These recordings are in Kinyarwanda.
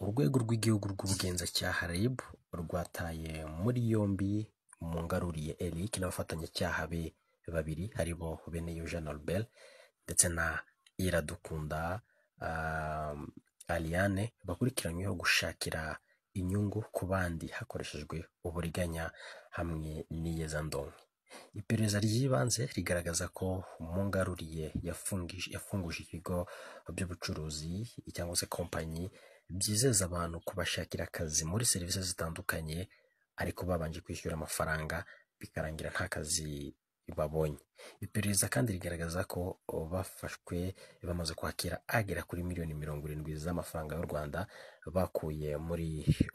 Urwego rw'igihugu rw'ubugenzacyaha RIB rwataye muri yombi Mungaruriye Eric n'abafatanyacyaha be babiri harimo Beneyo Jean Albert ndetse na Iradukunda Aliane bakurikiranyweho gushakira inyungu ku bandi hakoreshejwe uburiganya hamwe n'iyezandonke. Iperereza ry'ibanze rigaragaza ko Mungaruriye yafunguje ibigo by'ubucuruzi cyangwa se kompanyi byizeza abantu kubashakira akazi muri serivisi zitandukanye, ariko babanje kwishyura amafaranga bikarangira nta kazi babonye. Iperereza kandi rigaragaza ko bafashwe bamaze kwakira agera kuri miliyoni 70 z'amafaranga y'u Rwanda bakuye muri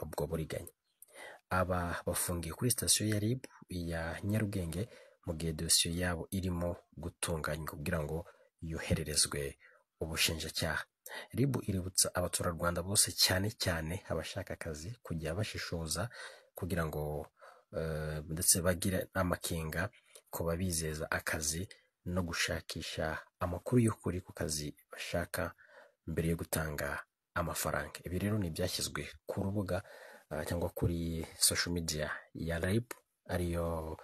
ubwo buriganya. Aba bafungiye kuri sitasiyo ya RIB ya Nyarugenge mu gihe dosiye yabo irimo gutunganywa kugira ngo yohererezwe ubushinjacyaha. RIB iributsa abaturarwanda bose cyane cyane abashaka akazi kujya bashishoza kugira ngo ndetse bagire amakenga ko babizeza akazi no gushakisha amakuru y'ukuri ku kazi bashaka mbere yo gutanga amafaranga. Ibi rero ni ibyashyizwe ku rubuga cyangwa kuri social media ya RIB ariyo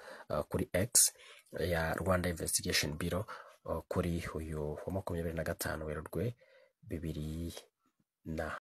kuri X ya Rwanda Investigation Bureau kuri uyu wa 25 Werurwe 2000